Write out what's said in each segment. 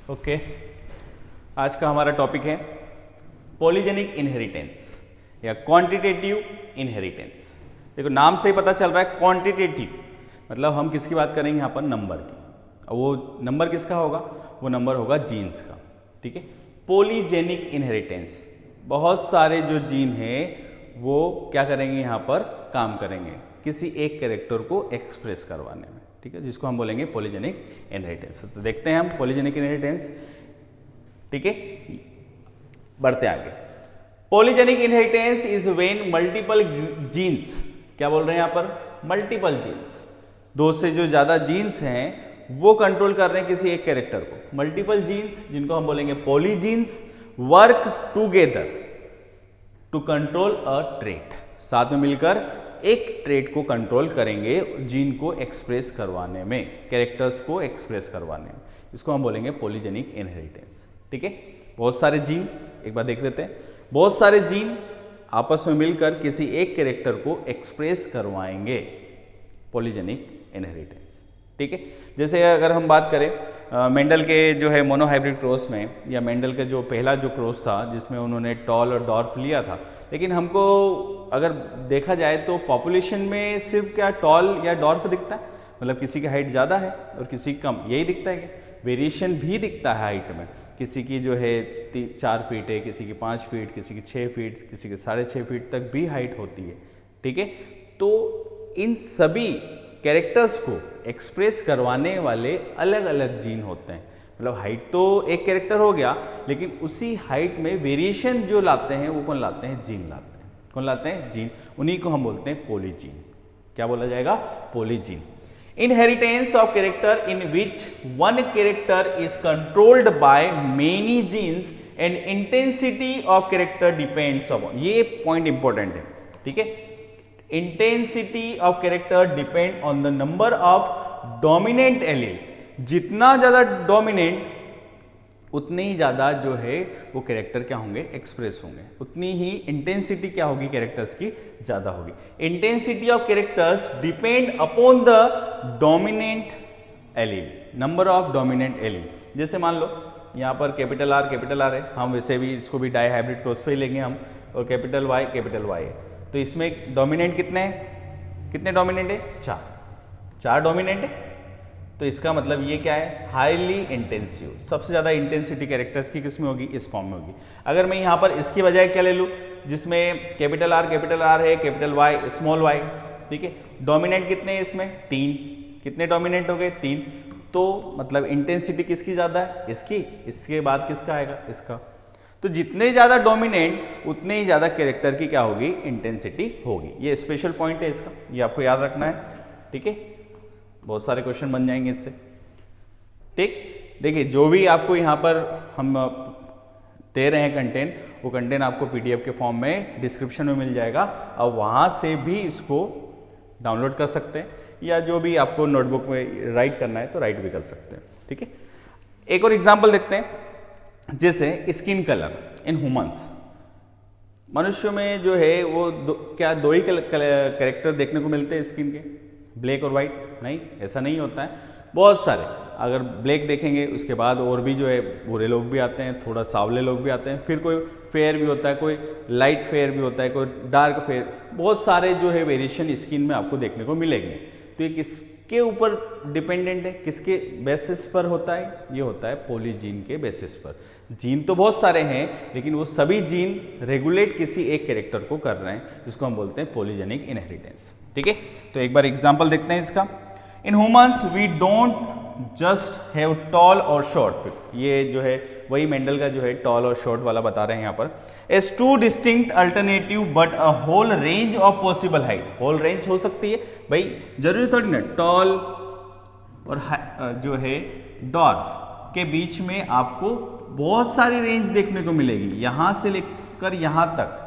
Okay, आज का हमारा टॉपिक है पॉलीजेनिक इनहेरिटेंस या क्वांटिटेटिव इनहेरिटेंस। देखो नाम से ही पता चल रहा है क्वांटिटेटिव मतलब हम किसकी बात करेंगे यहाँ पर, नंबर की। और वो नंबर किसका होगा, वो नंबर होगा जीन्स का। ठीक है, पॉलीजेनिक इनहेरिटेंस, बहुत सारे जो जीन हैं वो क्या करेंगे, यहाँ पर काम करेंगे किसी एक कैरेक्टर को एक्सप्रेस करवाने में। ठीक है, जिसको हम बोलेंगे पॉलीजेनिक इनहेरिटेंस। तो देखते हैं हम पॉलीजेनिक इनहेरिटेंस। ठीक है, बढ़ते आगे। Polygenic inheritance is when multiple genes, क्या बोल रहे हैं यहाँ पर, मल्टीपल जीन्स, दो से जो ज्यादा जीन्स हैं वो कंट्रोल कर रहे हैं किसी एक कैरेक्टर को। मल्टीपल जीन्स जिनको हम बोलेंगे polygenes work together to control a trait, साथ में मिलकर एक ट्रेट को कंट्रोल करेंगे जीन को एक्सप्रेस करवाने में, कैरेक्टर्स को एक्सप्रेस करवाने में। इसको हम बोलेंगे पॉलीजेनिक इनहेरिटेंस। ठीक है, बहुत सारे जीन, एक बार देख लेते हैं, बहुत सारे जीन आपस में मिलकर किसी एक कैरेक्टर को एक्सप्रेस करवाएंगे, पॉलीजेनिक इनहेरिटेंस। ठीक है, जैसे अगर हम बात करें मेंडल के जो है मोनोहाइब्रिड क्रॉस में, या मेंडल का जो पहला जो क्रॉस था जिसमें उन्होंने टॉल और डॉर्फ लिया था, लेकिन हमको अगर देखा जाए तो पॉपुलेशन में सिर्फ क्या टॉल या डॉर्फ दिखता है, मतलब किसी की हाइट ज़्यादा है और किसी की कम, यही दिखता है क्या? वेरिएशन भी दिखता है हाइट में, किसी की जो है 4 फीट है, किसी की 5 फीट, किसी की 6 फीट, किसी की 6.5 फीट तक भी हाइट होती है। ठीक है, तो इन सभी कैरेक्टर्स को एक्सप्रेस करवाने वाले अलग अलग जीन होते हैं। मतलब हाइट तो एक कैरेक्टर हो गया, लेकिन उसी हाइट में वेरिएशन जो लाते हैं वो कौन लाते हैं, जीन लाते हैं। कौन लाते हैं, जीन। उन्हीं को हम बोलते हैं पॉलीजीन। क्या बोला जाएगा, polygene. Inheritance of character in which one character is controlled by many genes and intensity of character depends upon, ये पॉइंट इंपॉर्टेंट है। ठीक है, intensity of character depend on the number of dominant allele. जितना ज्यादा dominant उतनी ही ज्यादा जो है वो कैरेक्टर क्या होंगे, एक्सप्रेस होंगे, उतनी ही इंटेंसिटी क्या होगी कैरेक्टर्स की, ज्यादा होगी। Intensity of characters depend upon the dominant allele, number of dominant allele. जैसे मान लो यहाँ पर कैपिटल आर है, हम वैसे भी इसको भी डाई हाइब्रिड क्रॉस पे ही लेंगे हम, और कैपिटल वाई है, तो इसमें डोमिनेंट कितने हैं, कितने डोमिनेंट है, 4 डोमिनेंट है। तो इसका मतलब ये क्या है, हाईली इंटेंसिव, सबसे ज्यादा इंटेंसिटी कैरेक्टर्स की किस में होगी, इस फॉर्म में होगी। अगर मैं यहाँ पर इसकी बजाय क्या ले लूँ, जिसमें कैपिटल आर है, कैपिटल वाई स्मॉल वाई, ठीक है, डोमिनेंट कितने हैं इसमें, 3, कितने डोमिनेंट हो गए, 3। तो मतलब इंटेंसिटी किसकी ज्यादा है, इसकी, इसके बाद किसका आएगा, इसका। तो जितने ज्यादा डोमिनेंट उतने ही ज्यादा कैरेक्टर की क्या होगी, इंटेंसिटी होगी। ये स्पेशल पॉइंट है इसका, ये आपको याद रखना है। ठीक है, बहुत सारे क्वेश्चन बन जाएंगे इससे। ठीक, देखिए जो भी आपको यहाँ पर हम दे रहे हैं कंटेंट, वो कंटेंट आपको पीडीएफ के फॉर्म में डिस्क्रिप्शन में मिल जाएगा, और वहाँ से भी इसको डाउनलोड कर सकते हैं, या जो भी आपको नोटबुक में राइट करना है तो राइट भी कर सकते हैं। ठीक है, एक और एग्जाम्पल देखते हैं, जैसे स्किन कलर इन ह्यूमंस। मनुष्य में जो है वो क्या दो ही कैरेक्टर देखने को मिलते हैं स्किन के, ब्लैक और वाइट? नहीं, ऐसा नहीं होता है, बहुत सारे। अगर ब्लैक देखेंगे उसके बाद और भी जो है भूरे लोग भी आते हैं, थोड़ा सांवले लोग भी आते हैं, फिर कोई फेयर भी होता है, कोई लाइट फेयर भी होता है, कोई डार्क फेयर, बहुत सारे जो है वेरिएशन स्किन में आपको देखने को मिलेंगे। तो ये किसके ऊपर डिपेंडेंट है, किसके बेसिस पर होता है, ये होता है पॉलीजीन के बेसिस पर। जीन तो बहुत सारे हैं, लेकिन वो सभी जीन रेगुलेट किसी एक कैरेक्टर को कर रहे हैं, जिसको हम बोलते हैं पॉलीजेनिक इनहेरिटेंस। ठीक है, तो एक बार एग्जांपल देखते हैं इसका। In humans we don't just have tall और शॉर्ट। ये जो है वही मेंडल का जो है टॉल और शॉर्ट वाला बता रहे हैं यहाँ पर। As 2 distinct alternative but a whole range of possible height. Whole range हो सकती है भाई, जरूरी थोड़ी ना टॉल और जो है डॉर्फ के बीच में आपको बहुत सारी रेंज देखने को मिलेगी, यहाँ से लेकर यहाँ तक।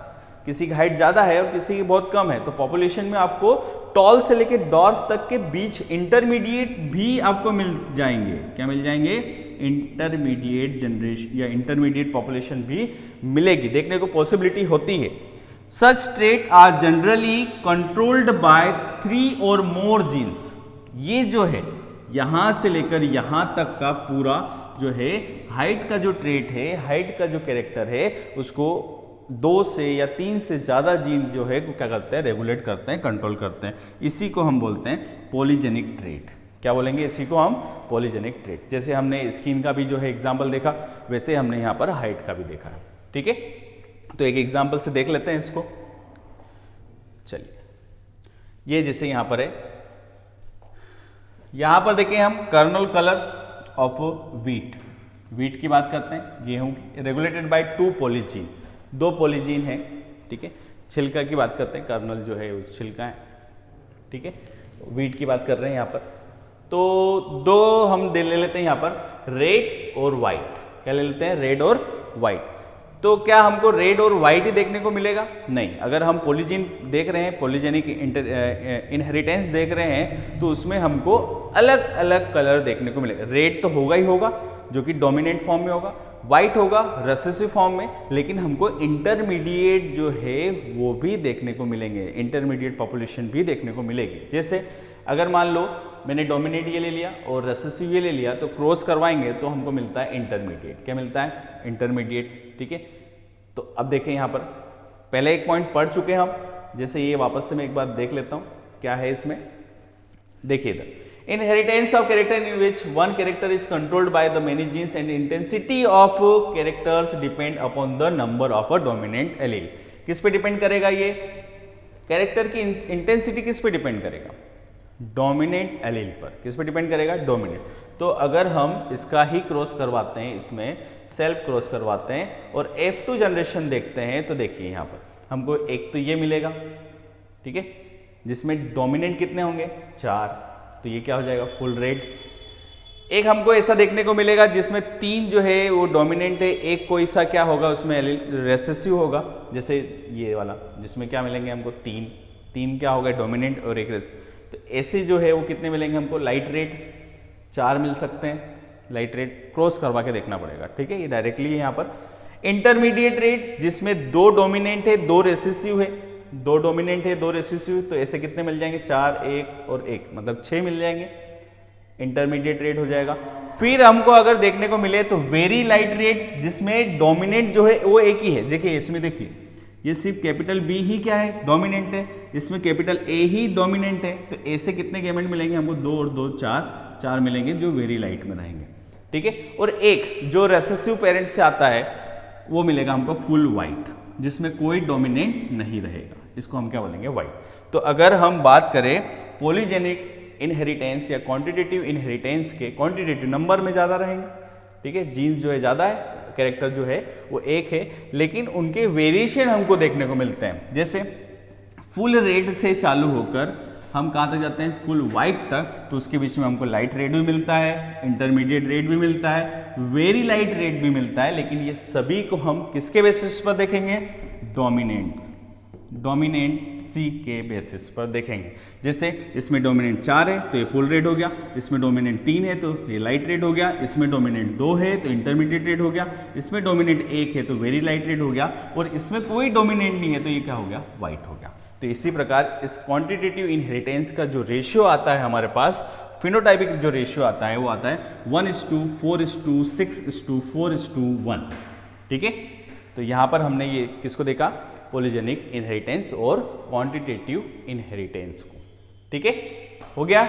किसी की हाइट ज़्यादा है और किसी की बहुत कम है, तो पॉपुलेशन में आपको टॉल से लेकर डॉर्फ तक के बीच इंटरमीडिएट भी आपको मिल जाएंगे। क्या मिल जाएंगे, इंटरमीडिएट जनरेशन या इंटरमीडिएट पॉपुलेशन भी मिलेगी, देखने को पॉसिबिलिटी होती है। Such trait are generally controlled by 3 और मोर जीन्स। ये जो है यहां से लेकर यहां तक का पूरा जो है हाइट का जो ट्रेट है, हाइट का जो कैरेक्टर है, उसको 2 से या 3 से ज़्यादा जीन जो है क्या करते हैं, रेगुलेट करते हैं, कंट्रोल करते हैं। इसी को हम बोलते हैं पॉलीजेनिक ट्रेट। क्या बोलेंगे, इसी को हम पॉलीजेनिक ट्रेट। जैसे हमने स्किन का भी जो है एग्जाम्पल देखा, वैसे हमने यहाँ पर हाइट का भी देखा है। ठीक है, तो एक एग्जाम्पल से देख लेते हैं इसको। चलिए, ये जैसे यहाँ पर है, यहाँ पर देखें हम कर्नल कलर ऑफ वीट की बात करते हैं, गेहूं की, रेगुलेटेड बाय 2 पॉलीजीन, 2 पॉलीजीन है। ठीक है, छिलका की बात करते हैं, कर्नल जो है वो छिलका है। ठीक है, वीट की बात कर रहे हैं यहाँ पर। तो 2 हम ले लेते हैं यहाँ पर, रेड और वाइट। क्या ले लेते हैं, रेड और वाइट। तो क्या हमको रेड और वाइट ही देखने को मिलेगा? नहीं, अगर हम पॉलीजीन देख रहे हैं, पॉलीजेनिक इनहेरिटेंस देख रहे हैं, तो उसमें हमको अलग अलग कलर देखने को मिलेगा। रेड तो होगा ही होगा, जो कि डोमिनेंट फॉर्म में होगा, वाइट होगा रिसेसिव फॉर्म में, लेकिन हमको इंटरमीडिएट जो है वो भी देखने को मिलेंगे, इंटरमीडिएट पॉपुलेशन भी देखने को मिलेगी। जैसे अगर मान लो मैंने डोमिनेट ये ले लिया और रिसेसिव ये ले लिया, तो क्रॉस करवाएंगे तो हमको मिलता है इंटरमीडिएट। क्या मिलता है, इंटरमीडिएट। ठीक है, तो अब देखें यहाँ पर पहले एक पॉइंट पढ़ चुके हैं हम, जैसे ये वापस से मैं एक बार देख लेता हूँ क्या है इसमें। देखिए इधर, inheritance of character in which one character is controlled by the many genes and intensity of characters depend upon the number of a dominant allele। किस पे डिपेंड करेगा, ये कैरेक्टर की इंटेंसिटी किस पे डिपेंड करेगा, डोमिनेंट एलील पर। किस पे डिपेंड करेगा, डोमिनेंट। तो अगर हम इसका ही क्रॉस करवाते हैं, इसमें सेल्फ क्रॉस करवाते हैं और F2 जनरेशन देखते हैं, तो देखिए यहाँ पर हमको एक तो ये मिलेगा, ठीक है, जिसमें डोमिनेंट कितने होंगे, 4, तो ये क्या हो जाएगा, फुल रेड। एक हमको ऐसा देखने को मिलेगा जिसमें 3 जो है वो डोमिनेंट है, एक कोई सा क्या होगा उसमें रेसेसिव होगा, जैसे ये वाला, जिसमें क्या मिलेंगे हमको 3 क्या होगा, डोमिनेंट और एक रेसेसिव। तो ऐसे जो है वो कितने मिलेंगे हमको, लाइट रेड 4 मिल सकते हैं। लाइट रेड क्रॉस करवा के देखना पड़ेगा। ठीक है, ये डायरेक्टली है यहाँ पर। इंटरमीडिएट रेड जिसमें 2 डोमिनेंट है 2 रेसेसिव है, 2 डोमिनेंट है 2 रेसेसिव, तो ऐसे कितने मिल जाएंगे, 4, 1 और 1, मतलब 6 मिल जाएंगे, इंटरमीडिएट रेड हो जाएगा। फिर हमको अगर देखने को मिले तो वेरी लाइट रेड जिसमें डोमिनेंट जो है वो एक ही है। देखिए इसमें, देखिए ये सिर्फ कैपिटल बी ही क्या है, डोमिनेंट है, इसमें कैपिटल ए ही डोमिनेंट है, तो ए से कितने गैमेट मिलेंगे हमको, 2 और 2 4 मिलेंगे जो वेरी लाइट में रहेंगे। ठीक है, और एक जो रेसेसिव पेरेंट से आता है वो मिलेगा हमको फुल वाइट, जिसमें कोई डोमिनेंट नहीं रहेगा, इसको हम क्या बोलेंगे, वाइट। तो अगर हम बात करें पॉलीजेनिक इनहेरिटेंस या क्वांटिटेटिव इनहेरिटेंस के, क्वांटिटेटिव नंबर में ज़्यादा रहेंगे, ठीक है, जीन्स जो है ज़्यादा है, कैरेक्टर जो है वो एक है, लेकिन उनके वेरिएशन हमको देखने को मिलते हैं। जैसे फुल रेड से चालू होकर हम कहाँ तक जाते हैं, फुल वाइट तक, तो उसके बीच में हमको लाइट रेड भी मिलता है, इंटरमीडिएट रेड भी मिलता है, वेरी लाइट रेड भी मिलता है, लेकिन ये सभी को हम किसके बेसिस पर देखेंगे, डोमिनेंसी के बेसिस पर देखेंगे। जैसे इसमें डोमिनेंट 4 है तो ये फुल रेड हो गया, इसमें डोमिनेंट 3 है तो ये लाइट रेड हो गया, इसमें डोमिनेंट 2 है तो इंटरमीडिएट रेड हो गया, इसमें डोमिनेंट 1 है तो वेरी लाइट रेड हो गया, और इसमें कोई डोमिनेंट नहीं है तो ये क्या हो गया, वाइट हो गया। तो इसी प्रकार इस क्वांटिटेटिव इनहेरिटेंस का जो रेशियो आता है हमारे पास, फिनोटाइपिक जो रेशियो आता है वो आता है 1:4:6:4:1। ठीक है, तो यहाँ पर हमने ये किसको देखा, पॉलीजेनिक इनहेरिटेंस और क्वांटिटेटिव इनहेरिटेंस को। ठीक है, हो गया।